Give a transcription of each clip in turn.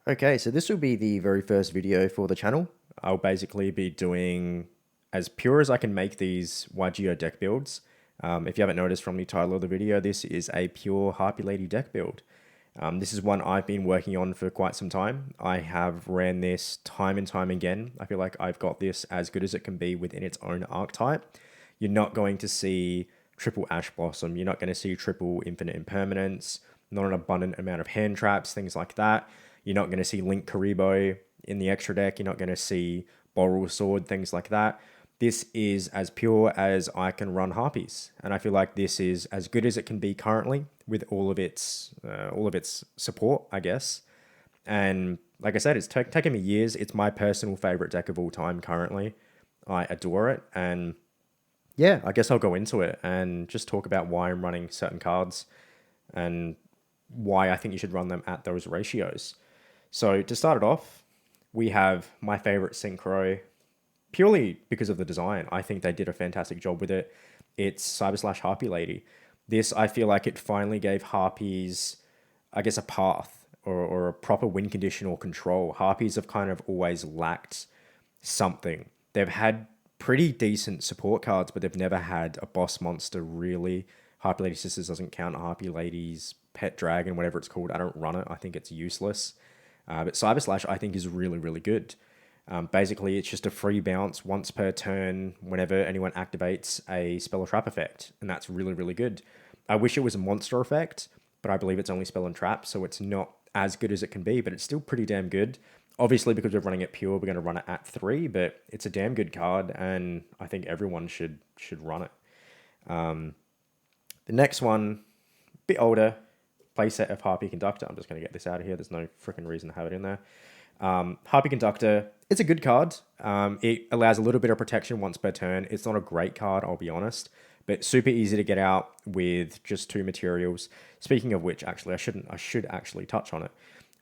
Okay, so this will be the very first video for the channel. I'll basically be doing as pure as I can make these YGO deck builds. If you haven't noticed from the title of the video, this is a pure Harpie Lady deck build. This is one I've been working on for quite some time. I have ran this time and time again. I feel like I've got this as good as it can be within its own archetype. You're not going to see triple Ash Blossom. You're not going to see triple Infinite Impermanence, not an abundant amount of hand traps, things like that. You're not going to see Link Karibo in the extra deck. You're not going to see Boral Sword, things like that. This is as pure as I can run Harpies, and I feel like this is as good as it can be currently with all of its support, I guess. And like I said, it's taken me years. It's my personal favorite deck of all time currently. I adore it, and yeah, I guess I'll go into it and just talk about why I'm running certain cards and why I think you should run them at those ratios. So to start it off, we have my favorite Synchro, purely because of the design. I think they did a fantastic job with it. It's Cyber Slash Harpie Lady. This, I feel like it finally gave Harpies, I guess, a path or a proper win condition or control. Harpies have kind of always lacked something. They've had pretty decent support cards, but they've never had a boss monster really. Harpie Lady Sisters doesn't count. Harpie Lady's Pet Dragon, whatever it's called, I don't run it. I think it's useless. But Cyber Slash, I think, is really, really good. Basically, it's just a free bounce once per turn whenever anyone activates a spell or trap effect, and that's really, really good. I wish it was a monster effect, but I believe it's only spell and trap, so it's not as good as it can be, but it's still pretty damn good. Obviously, because we're running it pure, we're going to run it at 3, but it's a damn good card, and I think everyone should run it. The next one, a bit older, playset of Harpie Conductor. I'm just going to get this out of here. There's no freaking reason to have it in there. Harpie Conductor, it's a good card. It allows a little bit of protection once per turn. It's not a great card, I'll be honest, but super easy to get out with just 2 materials. Speaking of which, actually, I should actually touch on it.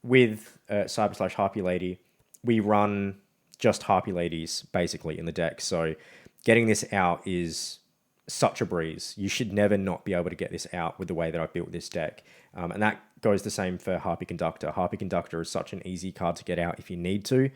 With Cyber Slash Harpie Lady, we run just Harpie Ladies basically in the deck. So getting this out is such a breeze. You should never not be able to get this out with the way that I've built this deck. And that goes the same for Harpie Conductor. Harpie Conductor is such an easy card to get out if you need to.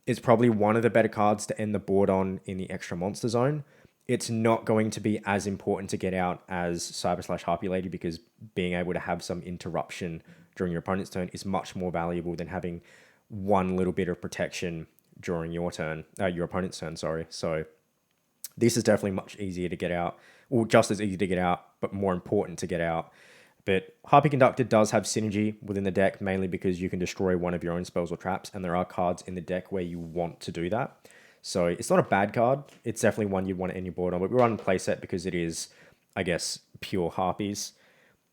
It's probably one of the better cards to end the board on in the extra monster zone. It's not going to be as important to get out as Cyber Slash Harpie Lady because being able to have some interruption during your opponent's turn is much more valuable than having one little bit of protection during your opponent's turn, sorry. So this is definitely much easier to get out, or just as easy to get out, but more important to get out. But Harpie Conductor does have synergy within the deck, mainly because you can destroy one of your own spells or traps, and there are cards in the deck where you want to do that. So it's not a bad card. It's definitely one you'd want to end your board on, but we run playset because it is, I guess, pure Harpies.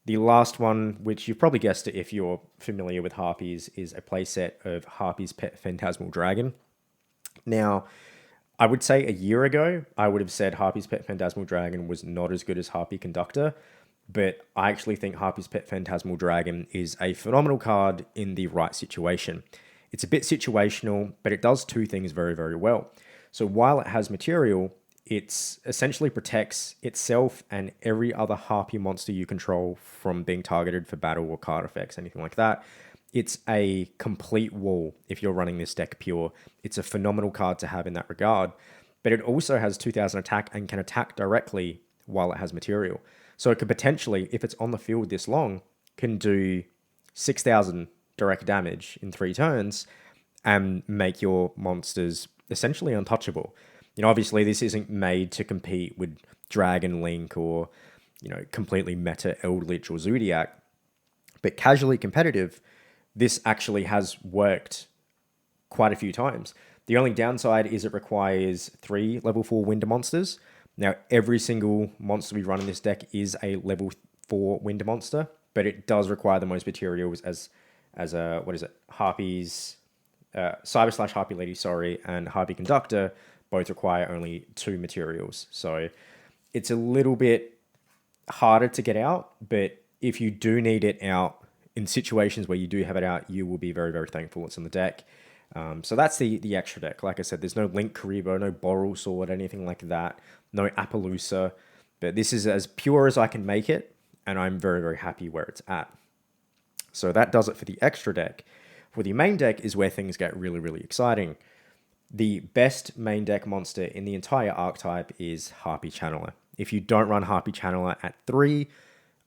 The last one, which you've probably guessed it if you're familiar with Harpies, is a playset of Harpie's Pet Phantasmal Dragon. Now, I would say a year ago, I would have said Harpie's Pet Phantasmal Dragon was not as good as Harpie Conductor, but I actually think Harpie's Pet Phantasmal Dragon is a phenomenal card in the right situation. It's a bit situational, but it does 2 things very, very well. So while it has material, it essentially protects itself and every other Harpie monster you control from being targeted for battle or card effects, anything like that. It's a complete wall if you're running this deck pure. It's a phenomenal card to have in that regard, but it also has 2000 attack and can attack directly while it has material. So it could potentially, if it's on the field this long, can do 6,000 direct damage in 3 turns and make your monsters essentially untouchable. You know, obviously this isn't made to compete with Dragon Link or, completely meta Eldritch or Zodiac, but casually competitive, this actually has worked quite a few times. The only downside is it requires 3 level 4 Wind monsters. Now, every single monster we run in this deck is a level 4 Wind monster, but it does require the most materials as Harpies, Cyber Slash Harpie Lady, and Harpie Conductor both require only 2 materials. So it's a little bit harder to get out, but if you do need it out, in situations where you do have it out, you will be very, very thankful it's in the deck. So that's the extra deck. Like I said, there's no Link Karibo, no Boral Sword, anything like that, no Appaloosa, but this is as pure as I can make it, and I'm very, very happy where it's at. So that does it for the extra deck. For the main deck is where things get really, really exciting. The best main deck monster in the entire archetype is Harpie Channeler. If you don't run Harpie Channeler at 3,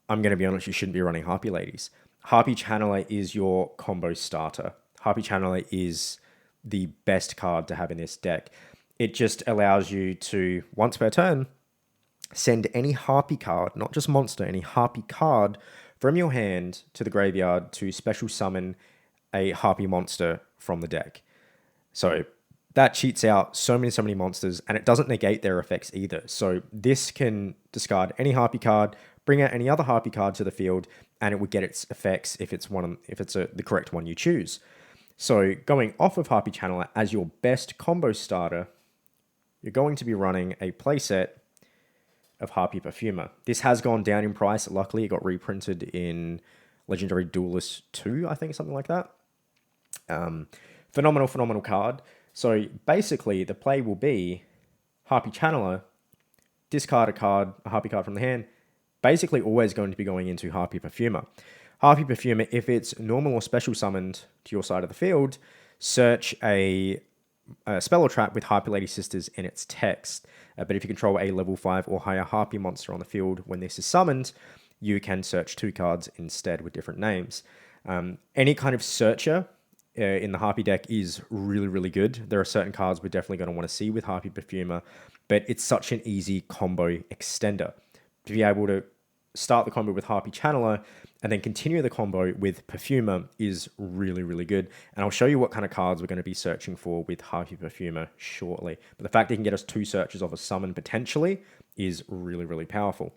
I'm going to be honest, you shouldn't be running Harpie Ladies. Harpie Channeler is your combo starter. Harpie Channeler is the best card to have in this deck. It just allows you to, once per turn, send any Harpie card, not just monster, any Harpie card from your hand to the graveyard to special summon a Harpie monster from the deck. So that cheats out so many monsters, and it doesn't negate their effects either. So this can discard any Harpie card, bring out any other Harpie card to the field, and it would get its effects if it's the correct one you choose. So going off of Harpie Channeler as your best combo starter, you're going to be running a playset of Harpie Perfumer. This has gone down in price. Luckily, it got reprinted in Legendary Duelist 2, I think, something like that. Phenomenal card. So basically, the play will be Harpie Channeler, discard a Harpie card from the hand, basically always going to be going into Harpie Perfumer. Harpie Perfumer, if it's normal or special summoned to your side of the field, search a spell or trap with Harpie Lady Sisters in its text. But if you control a level 5 or higher Harpie monster on the field when this is summoned, you can search 2 cards instead with different names. Any kind of searcher in the Harpie deck is really good. There are certain cards we're definitely going to want to see with Harpie Perfumer, but it's such an easy combo extender. To be able to start the combo with Harpie Channeler and then continue the combo with Perfumer is really good. And I'll show you what kind of cards we're going to be searching for with Harpie Perfumer shortly. But the fact that you can get us 2 searches off a summon potentially is really powerful.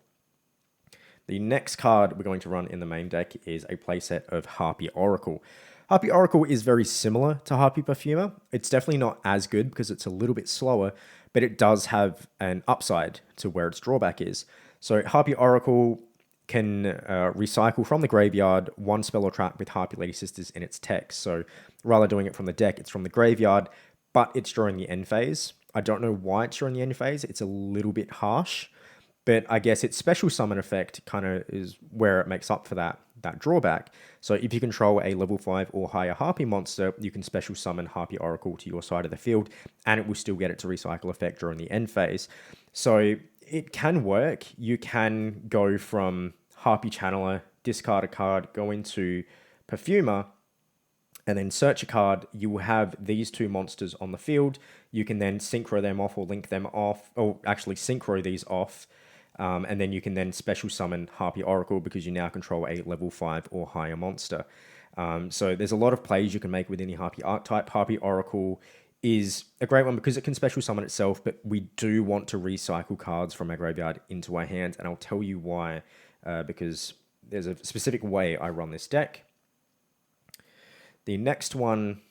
The next card we're going to run in the main deck is a playset of Harpie Oracle. Harpie Oracle is very similar to Harpie Perfumer. It's definitely not as good because it's a little bit slower, but it does have an upside to where its drawback is. So Harpie Oracle can recycle from the graveyard 1 spell or trap with Harpie Lady Sisters in its text. So rather doing it from the deck, it's from the graveyard, but it's during the end phase. I don't know why it's during the end phase. It's a little bit harsh, but I guess its special summon effect kind of is where it makes up for that drawback. So if you control a level 5 or higher Harpie monster, you can special summon Harpie Oracle to your side of the field, and it will still get its recycle effect during the end phase. So it can work. You can go from Harpie Channeler, discard a card, go into Perfumer, and then search a card. You will have these 2 monsters on the field. You can then synchro them off or link them off, or actually synchro these off. And then you can then special summon Harpie Oracle because you now control a level 5 or higher monster. So there's a lot of plays you can make within the Harpie archetype. Harpie Oracle is a great one because it can special summon itself, but we do want to recycle cards from our graveyard into our hands, and I'll tell you why, because there's a specific way I run this deck. The next one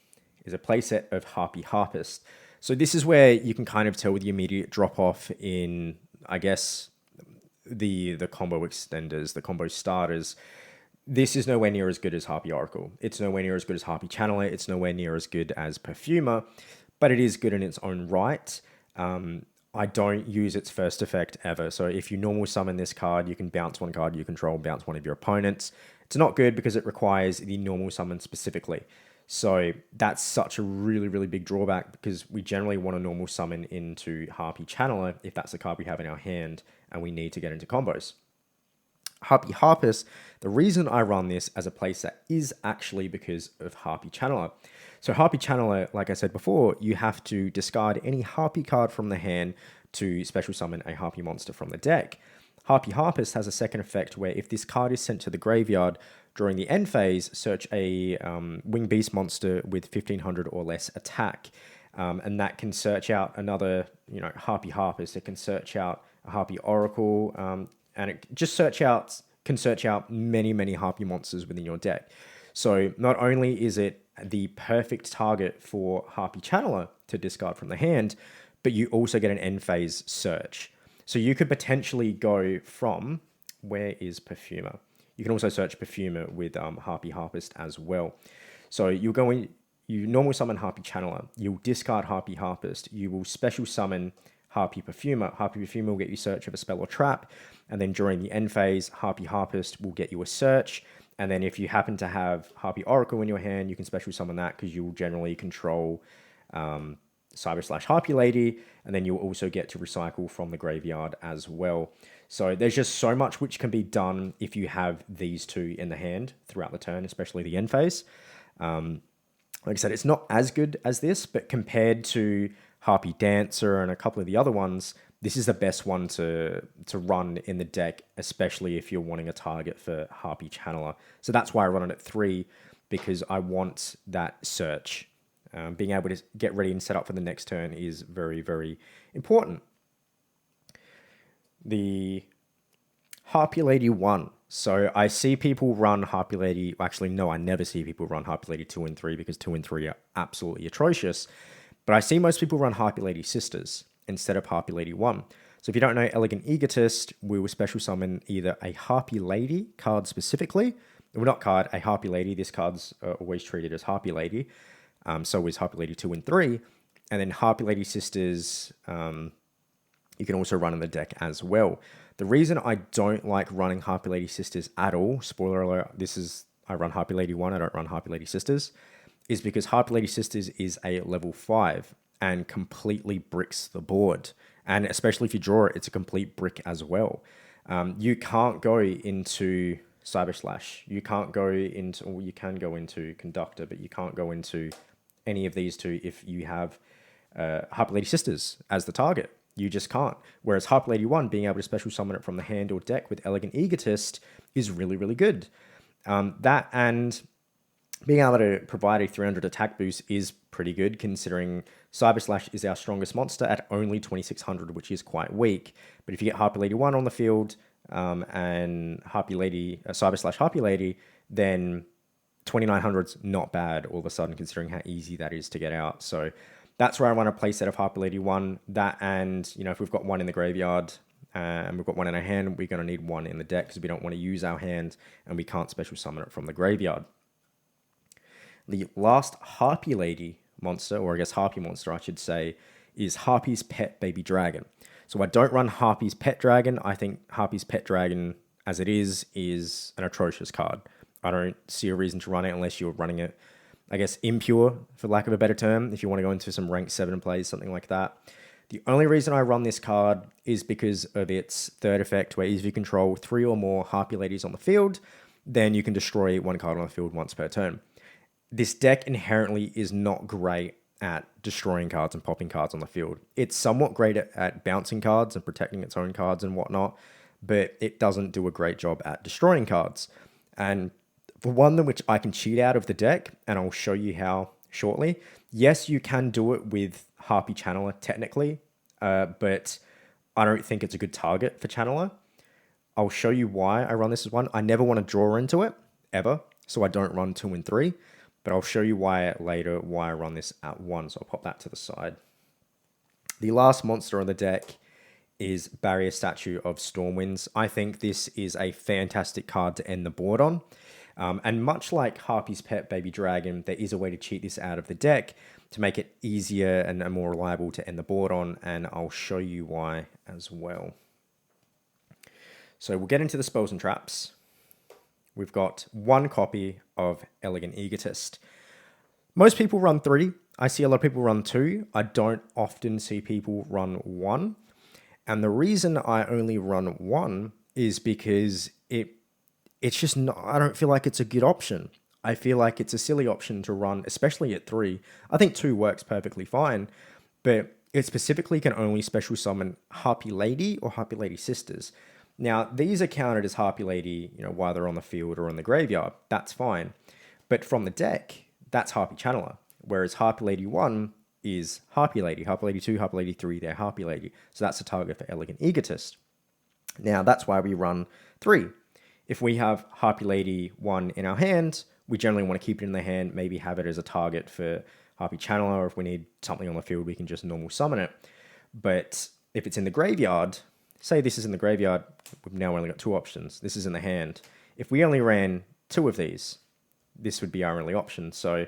is a playset of Harpie Harpist. So this is where you can kind of tell with the immediate drop-off in, I guess, the combo extenders, the combo starters. This is nowhere near as good as Harpie Oracle. It's nowhere near as good as Harpie Channeler. It's nowhere near as good as Perfumer, but it is good in its own right. I don't use its first effect ever. So if you normal summon this card, you can bounce 1 card you control, bounce 1 of your opponents. It's not good because it requires the normal summon specifically. So that's such a really big drawback because we generally want to normal summon into Harpie Channeler if that's the card we have in our hand and we need to get into combos. Harpie Harpist, the reason I run this as a playset is actually because of Harpie Channeler. So Harpie Channeler, like I said before, you have to discard any Harpie card from the hand to special summon a Harpie monster from the deck. Harpie Harpist has a second effect where if this card is sent to the graveyard during the end phase, search a winged beast monster with 1500 or less attack. And that can search out another, Harpie Harpist. It can search out a Harpie Oracle, and it just can search out many Harpie monsters within your deck. So not only is it the perfect target for Harpie Channeler to discard from the hand, but you also get an end phase search. So you could potentially go from, where is Perfumer? You can also search Perfumer with Harpie Harpist as well. So you normal summon Harpie Channeler, you'll discard Harpie Harpist, you will special summon Harpie Perfumer. Harpie Perfumer will get you search of a spell or trap, and then during the end phase, Harpie Harpist will get you a search, And then if you happen to have Harpie Oracle in your hand, you can special summon that because you'll generally control Cyber/Harpie Lady, and then you'll also get to recycle from the graveyard as well. So there's just so much which can be done if you have these two in the hand throughout the turn, especially the end phase. Like I said, it's not as good as this, but compared to Harpie Dancer and a couple of the other ones, this is the best one to run in the deck, especially if you're wanting a target for Harpie Channeler. So that's why I run it at 3, because I want that search. Being able to get ready and set up for the next turn is very, very important. The Harpie Lady 1. So I see people run Harpie Lady... Actually, no, I never see people run Harpie Lady 2 and 3 because 2 and 3 are absolutely atrocious. But I see most people run Harpie Lady Sisters instead of Harpie Lady 1. So if you don't know Elegant Egotist, we will special summon either a Harpie Lady card specifically. Well, not card, a Harpie Lady. This card's always treated as Harpie Lady. So is Harpie Lady 2 and 3. And then Harpie Lady Sisters, you can also run in the deck as well. The reason I don't like running Harpie Lady Sisters at all, spoiler alert, I run Harpie Lady 1, I don't run Harpie Lady Sisters, is because Harpie Lady Sisters is a level 5 and completely bricks the board. And especially if you draw it, it's a complete brick as well. You can't go into Cyber/. You can't go into, or you can go into Conductor, but you can't go into any of these two if you have Harpie Lady Sisters as the target. You just can't. Whereas Harpie Lady 1, being able to special summon it from the hand or deck with Elegant Egotist is really, really good. That and being able to provide a 300 attack boost is pretty good, considering Cyber/ is our strongest monster at only 2600, which is quite weak. But if you get Harpie Lady 1 on the field and Harpie Lady, Cyber/Harpie Lady, then 2900's not bad all of a sudden, considering how easy that is to get out. So that's where I want to play set of Harpie Lady 1. That and, if we've got one in the graveyard and we've got one in our hand, we're going to need one in the deck because we don't want to use our hand and we can't special summon it from the graveyard. The last Harpie Lady monster, or I guess Harpie monster I should say, is Harpie's Pet Baby Dragon. So I don't run Harpie's Pet Dragon. I think Harpie's Pet Dragon, as it is an atrocious card. I don't see a reason to run it unless you're running it, I guess, impure, for lack of a better term, if you want to go into some rank 7 plays, something like that. The only reason I run this card is because of its third effect, where if you control 3 or more Harpie Ladies on the field, then you can destroy one card on the field once per turn. This deck inherently is not great at destroying cards and popping cards on the field. It's somewhat great at bouncing cards and protecting its own cards and whatnot, but it doesn't do a great job at destroying cards. And the one which I can cheat out of the deck, and I'll show you how shortly. Yes, you can do it with Harpie Channeler technically, but I don't think it's a good target for Channeler. I'll show you why I run this as 1. I never want to draw into it, ever, so I don't run 2 and 3, but I'll show you why later, why I run this at 1, so I'll pop that to the side. The last monster on the deck is Barrier Statue of Stormwinds. I think this is a fantastic card to end the board on. And much like Harpie's Pet Baby Dragon, there is a way to cheat this out of the deck to make it easier and more reliable to end the board on, and I'll show you why as well. So we'll get into the spells and traps. We've got 1 copy of Elegant Egotist. Most people run 3. I see a lot of people run 2. I don't often see people run 1. And the reason I only run 1 is because it's just not, I don't feel like it's a good option. I feel like it's a silly option to run, especially at 3. I think 2 works perfectly fine, but it specifically can only special summon Harpie Lady or Harpie Lady Sisters. Now, these are counted as Harpie Lady, while they're on the field or in the graveyard. That's fine. But from the deck, that's Harpie Channeler. Whereas Harpie Lady 1 is Harpie Lady. Harpie Lady 2, Harpie Lady 3, they're Harpie Lady. So that's a target for Elegant Egotist. Now, that's why we run 3. If we have Harpie Lady 1 in our hand, we generally want to keep it in the hand, maybe have it as a target for Harpie Channeler, or if we need something on the field, we can just normal summon it. But if it's in the graveyard, say this is in the graveyard, we've now only got 2 options. This is in the hand. If we only ran 2 of these, this would be our only option. So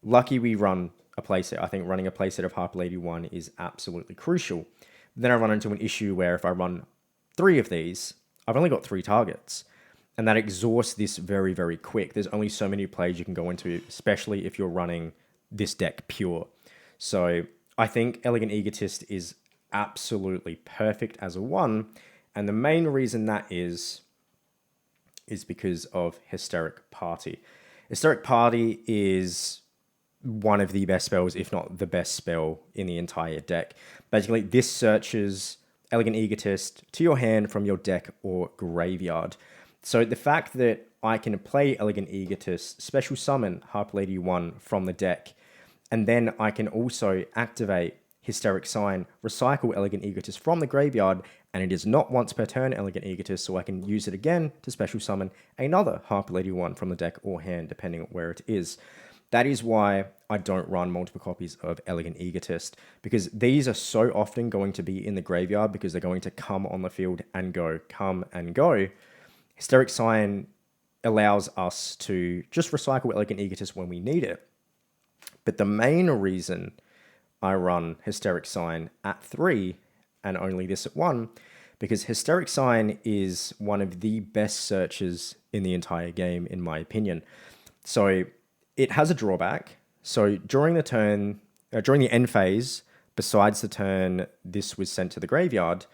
lucky we run a playset. I think running a playset of Harpie Lady 1 is absolutely crucial. Then I run into an issue where if I run 3 of these, I've only got 3 targets. And that exhausts this very, very quick. There's only so many plays you can go into, especially if you're running this deck pure. So I think Elegant Egotist is absolutely perfect as a 1. And the main reason that is because of Hysteric Party. Hysteric Party is one of the best spells, if not the best spell in the entire deck. Basically, this searches Elegant Egotist to your hand from your deck or graveyard. So the fact that I can play Elegant Egotist, special summon Harpie Lady 1 from the deck, and then I can also activate Hysteric Sign, recycle Elegant Egotist from the graveyard, and it is not once per turn Elegant Egotist, so I can use it again to special summon another Harpie Lady 1 from the deck or hand, depending on where it is. That is why I don't run multiple copies of Elegant Egotist, because these are so often going to be in the graveyard because they're going to come on the field and go, come and go. Hysteric Sign allows us to just recycle Elegant Egotist when we need it. But the main reason I run Hysteric Sign at 3 and only this at 1, because Hysteric Sign is one of the best searches in the entire game, in my opinion. So it has a drawback. So during the turn, during the end phase, besides the turn this was sent to the graveyard,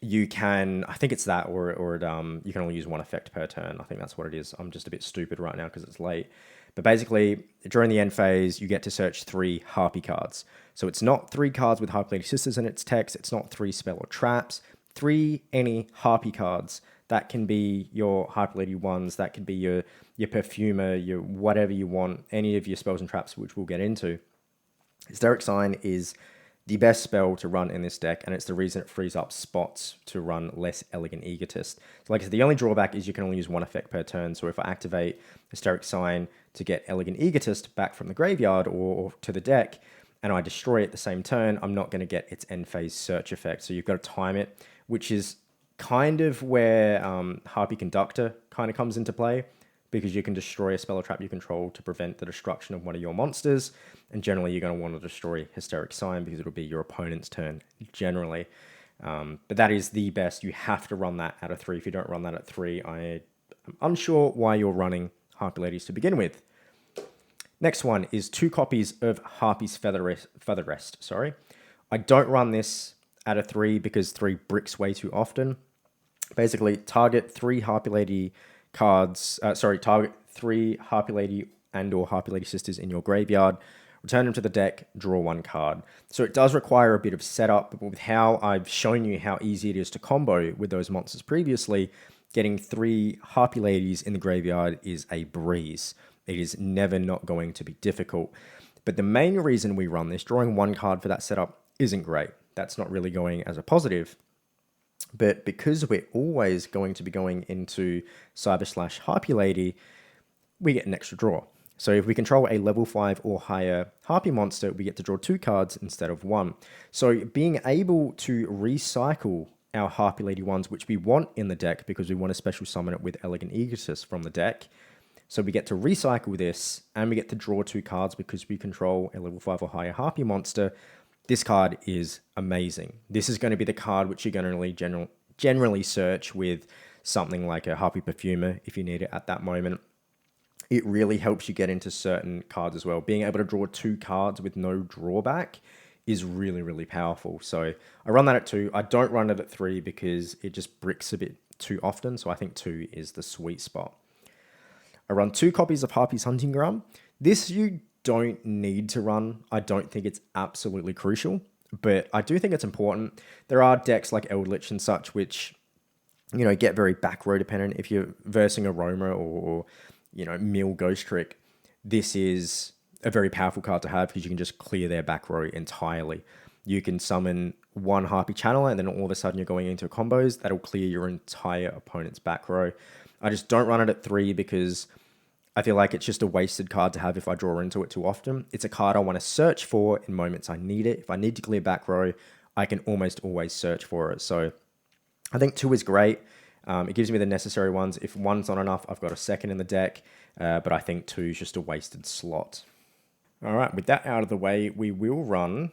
you can, I think it's that, or you can only use 1 effect per turn. I think that's what it is. I'm just a bit stupid right now because it's late. But basically, during the end phase, you get to search 3 Harpie cards. So it's not 3 cards with Harpie Lady Sisters in its text. It's not 3 spell or traps. 3 any Harpie cards. That can be your Harpie Lady 1s. That could be your Perfumer, your whatever you want. Any of your spells and traps, which we'll get into. Hysteric Sign is the best spell to run in this deck, and it's the reason it frees up spots to run less Elegant Egotist. So like I said, the only drawback is you can only use 1 effect per turn. So if I activate Hysteric Sign to get Elegant Egotist back from the graveyard or to the deck, and I destroy it the same turn, I'm not going to get its end phase search effect. So you've got to time it, which is kind of where Harpie Conductor kind of comes into play, because you can destroy a spell or trap you control to prevent the destruction of one of your monsters. And generally, you're going to want to destroy Hysteric Sign because it'll be your opponent's turn, generally. But that is the best. You have to run that at a 3. If you don't run that at 3, I'm unsure why you're running Harpie Ladies to begin with. Next one is 2 copies of Harpie's Feather Rest. Sorry. I don't run this at a 3 because 3 bricks way too often. Basically, target 3 Harpie Lady cards, target 3 Harpie Lady and or Harpie Lady Sisters in your graveyard, return them to the deck, draw 1 card. So it does require a bit of setup, but with how I've shown you how easy it is to combo with those monsters previously, getting 3 Harpie Ladies in the graveyard is a breeze. It is never not going to be difficult. But the main reason we run this, drawing 1 card for that setup, isn't great. That's not really going as a positive. But because we're always going to be going into Cyber/Harpie Lady, we get an extra draw. So if we control a level 5 or higher Harpie monster, we get to draw 2 cards instead of 1. So being able to recycle our Harpie Lady 1s, which we want in the deck because we want to special summon it with Elegant Egotist from the deck. So we get to recycle this, and we get to draw 2 cards because we control a level 5 or higher Harpie monster. This card is amazing. This is going to be the card which you're going to generally search with something like a Harpie Perfumer if you need it at that moment. It really helps you get into certain cards as well. Being able to draw 2 cards with no drawback is really, really powerful. So I run that at 2. I don't run it at 3 because it just bricks a bit too often. So I think 2 is the sweet spot. I run 2 copies of Harpie's Hunting Ground. This you don't need to run. I don't think it's absolutely crucial, but I do think it's important. There are decks like Eldritch and such which, get very back row dependent. If you're versing a Roma or mill Ghost Trick, this is a very powerful card to have because you can just clear their back row entirely. You can summon 1 Harpie Channeler and then all of a sudden you're going into combos that'll clear your entire opponent's back row. I just don't run it at 3 because I feel like it's just a wasted card to have if I draw into it too often. It's a card I want to search for in moments I need it. If I need to clear back row, I can almost always search for it. So I think 2 is great. It gives me the necessary ones. If 1's not enough, I've got a 2nd in the deck. But I think 2 is just a wasted slot. All right, with that out of the way, we will run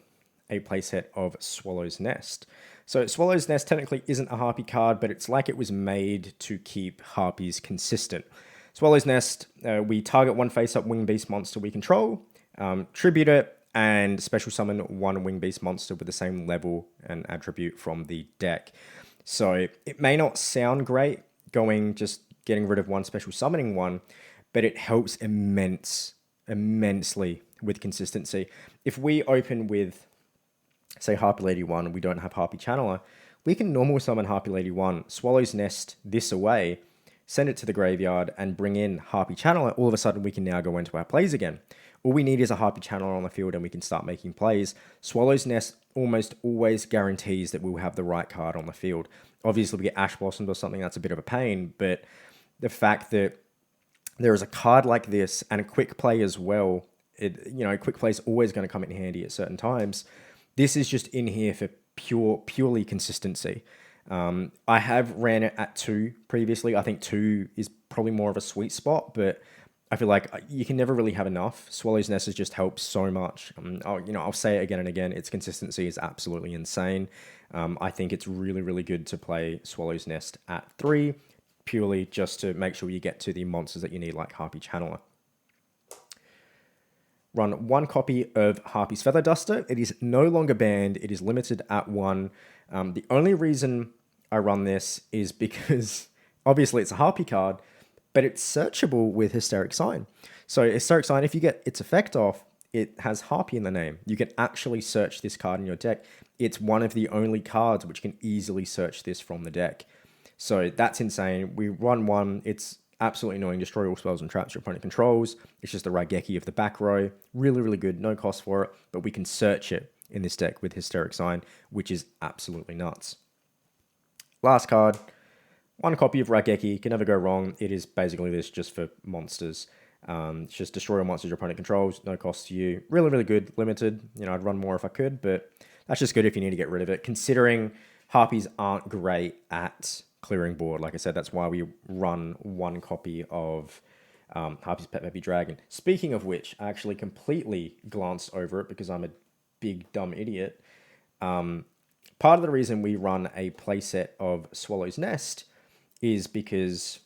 a playset of Swallow's Nest. So Swallow's Nest technically isn't a Harpie card, but it's like it was made to keep Harpies consistent. Swallow's Nest, we target one face-up winged beast monster we control, tribute it, and special summon one winged beast monster with the same level and attribute from the deck. So it may not sound great just getting rid of one special summoning one, but it helps immensely with consistency. If we open with, say, Harpie Lady 1, we don't have Harpie Channeler, we can normal summon Harpie Lady 1, Swallow's Nest this away, send it to the graveyard, and bring in Harpie Channeler. All of a sudden, we can now go into our plays again. All we need is a Harpie Channeler on the field and we can start making plays. Swallow's Nest almost always guarantees that we'll have the right card on the field. Obviously, we get Ash Blossomed or something, that's a bit of a pain, but the fact that there is a card like this and a quick play as well, quick play is always going to come in handy at certain times. This is just in here for purely consistency. I have ran it at 2 previously. I think 2 is probably more of a sweet spot, but I feel like you can never really have enough. Swallow's Nest has just helped so much. I'll say it again and again. Its consistency is absolutely insane. I think it's really, really good to play Swallow's Nest at 3, purely just to make sure you get to the monsters that you need, like Harpie Channeler. Run 1 copy of Harpie's Feather Duster. It is no longer banned. It is limited at 1. The only reason I run this is because obviously it's a Harpie card, but it's searchable with Hysteric Sign. So Hysteric Sign, if you get its effect off, it has Harpie in the name. You can actually search this card in your deck. It's one of the only cards which can easily search this from the deck. So that's insane. We run 1. It's absolutely annoying. Destroy all spells and traps your opponent controls. It's just the Raigeki of the back row. Really, really good. No cost for it, but we can search it in this deck with Hysteric Sign, which is absolutely nuts. Last card. 1 copy of Raigeki, can never go wrong. It is basically this just for monsters. It's just destroy all monsters your opponent controls, no cost to you. Really, really good, limited. I'd run more if I could, but that's just good if you need to get rid of it. Considering Harpies aren't great at clearing board. Like I said, that's why we run 1 copy of Harpie's Pet Baby Dragon. Speaking of which, I actually completely glanced over it because I'm a big, dumb idiot. Part of the reason we run a playset of Swallow's Nest is because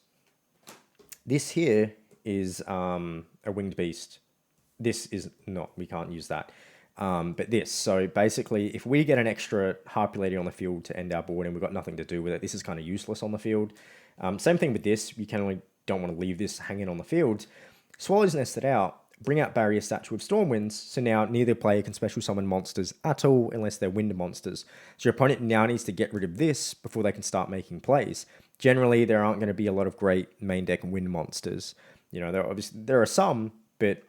this here is a winged beast. This is not, we can't use that. But this, so basically, if we get an extra Harpie Lady on the field to end our board and we've got nothing to do with it, this is kind of useless on the field. Same thing with this, you don't want to leave this hanging on the field. Swallow's Nested out, bring out Barrier Statue of Stormwinds, so now neither player can special summon monsters at all unless they're wind monsters. So your opponent now needs to get rid of this before they can start making plays. Generally, there aren't going to be a lot of great main deck wind monsters. There are some, but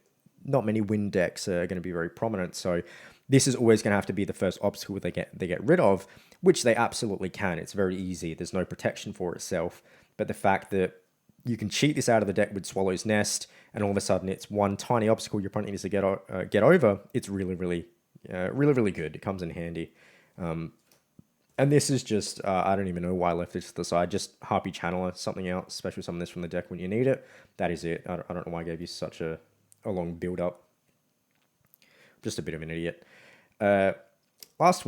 not many wind decks are going to be very prominent. So this is always going to have to be the first obstacle they get rid of, which they absolutely can. It's very easy. There's no protection for itself. But the fact that you can cheat this out of the deck with Swallow's Nest, and all of a sudden it's one tiny obstacle your opponent needs to get over, it's really, really, really, really good. It comes in handy. And this is just, I don't even know why I left this to the side, just Harpie Channeler, something else, special summon this from the deck when you need it. That is it. I don't know why I gave you such a long build-up. Just a bit of an idiot. First,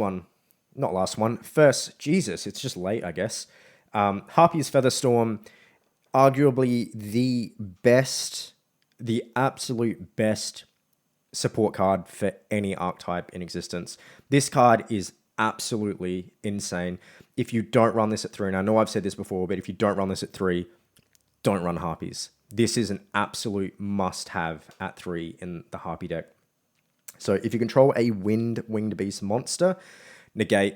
Jesus, it's just late, I guess. Harpie's Featherstorm, arguably the absolute best support card for any archetype in existence. This card is absolutely insane. If you don't run this at 3, and I know I've said this before, but if you don't run this at 3, don't run Harpies. This is an absolute must-have at 3 in the Harpie deck. So if you control a winged beast monster, negate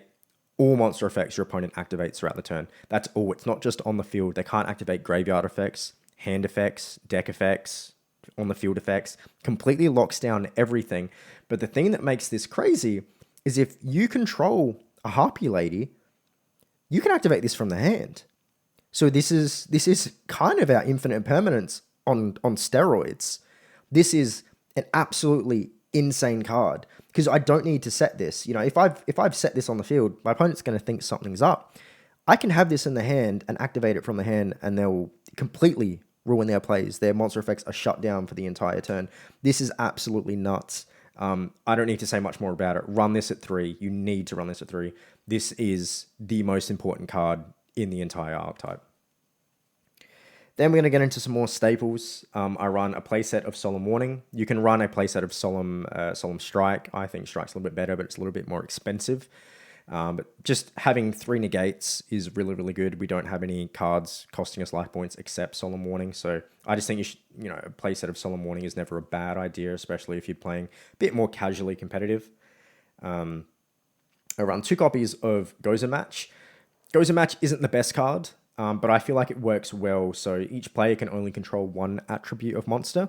all monster effects your opponent activates throughout the turn. That's all. It's not just on the field. They can't activate graveyard effects, hand effects, deck effects, on the field effects. Completely locks down everything. But the thing that makes this crazy is if you control a Harpie Lady, you can activate this from the hand. So this is kind of our infinite permanence on steroids. This is an absolutely insane card because I don't need to set this. If I've set this on the field, my opponent's going to think something's up. I can have this in the hand and activate it from the hand, and they'll completely ruin their plays. Their monster effects are shut down for the entire turn. This is absolutely nuts. I don't need to say much more about it. Run this at 3. You need to run this at 3. This is the most important card in the entire archetype. Then we're going to get into some more staples. I run a playset of Solemn Warning. You can run a playset of Solemn Strike. I think Strike's a little bit better, but it's a little bit more expensive. But just having 3 negates is really, really good. We don't have any cards costing us life points except Solemn Warning. So I just think a playset of Solemn Warning is never a bad idea, especially if you're playing a bit more casually competitive. I run 2 copies of Gozen Match. Gozen Match isn't the best card, but I feel like it works well. So each player can only control 1 attribute of monster.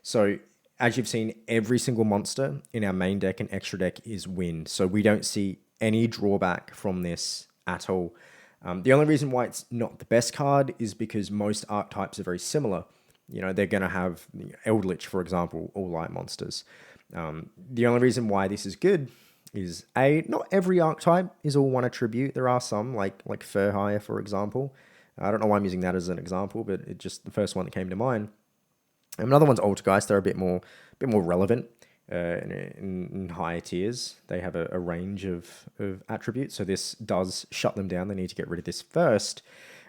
So as you've seen, every single monster in our main deck and extra deck is wind. So we don't see any drawback from this at all. The only reason why it's not the best card is because most archetypes are very similar. They're going to have Eldritch, for example, all light monsters. The only reason why this is good is not every archetype is all 1 attribute. There are some, like Furhire, for example. I don't know why I'm using that as an example, but it's just the first one that came to mind. Another one's Altergeist. They're a bit more relevant in higher tiers. They have a range of attributes, so this does shut them down. They need to get rid of this first.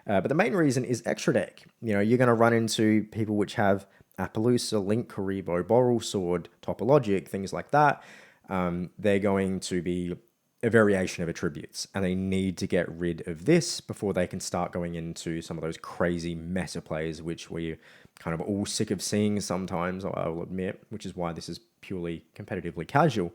But the main reason is extra deck. You're going to run into people which have Appaloosa, Link, Karibo, Boral Sword, Topologic, things like that. They're going to be a variation of attributes, and they need to get rid of this before they can start going into some of those crazy meta plays, which we're kind of all sick of seeing sometimes, I will admit, which is why this is purely competitively casual.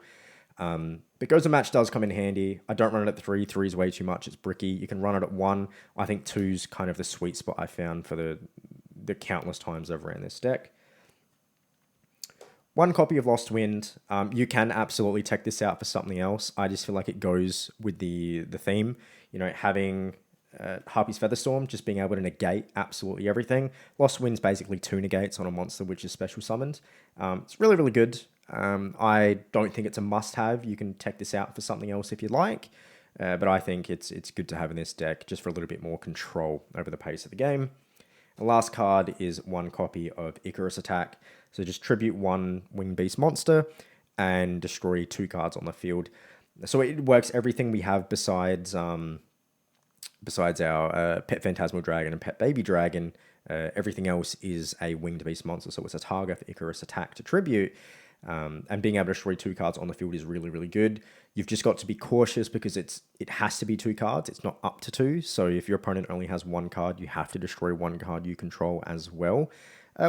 But Gozen Match does come in handy. I don't run it at 3. 3 is way too much. It's bricky. You can run it at 1. I think 2's kind of the sweet spot I found for the countless times I've ran this deck. 1 copy of Lost Wind. You can absolutely take this out for something else. I just feel like it goes with the theme. Having Harpie's Featherstorm, just being able to negate absolutely everything. Lost Wind's basically 2 negates on a monster which is special summoned. It's really, really good. I don't think it's a must-have. You can take this out for something else if you'd like. But I think it's good to have in this deck just for a little bit more control over the pace of the game. The last card is 1 copy of Icarus Attack. So just tribute 1 Winged Beast monster and destroy 2 cards on the field. So it works everything we have besides our Pet Phantasmal Dragon and Pet Baby Dragon. Everything else is a Winged Beast monster, so it's a target for Icarus Attack to tribute. And being able to destroy 2 cards on the field is really, really good. You've just got to be cautious because it has to be 2 cards. It's not up to 2. So if your opponent only has 1 card, you have to destroy 1 card you control as well,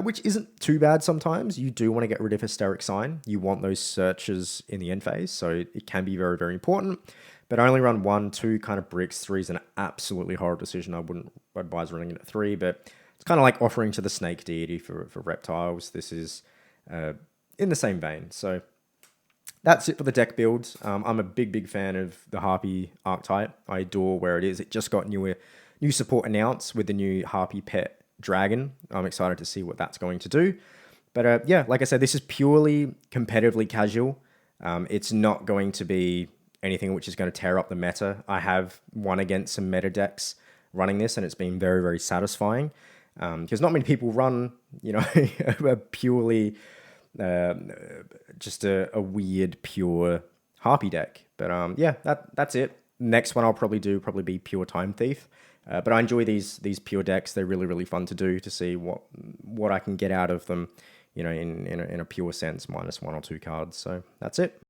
which isn't too bad sometimes. You do want to get rid of Hysteric Sign. You want those searches in the end phase, so it can be very, very important. But I only run 1, 2 kind of bricks. 3 is an absolutely horrible decision. I wouldn't advise running it at 3, but it's kind of like offering to the Snake Deity for reptiles. This is in the same vein. So that's it for the deck builds. I'm a big fan of the Harpie archetype. I adore where it is. It just got new support announced with the new Harpie Pet Dragon. I'm excited to see what that's going to do. But yeah, like I said, this is purely competitively casual. It's not going to be anything which is going to tear up the meta. I have won against some meta decks running this, and it's been very, very satisfying. Because not many people run, a purely just a weird pure Harpie deck. But yeah, that's it. Next one I'll probably be pure Time Thief. But I enjoy these pure decks. They're really, really fun to do, to see what I can get out of them, in a pure sense, -1 or 2 cards. So that's it.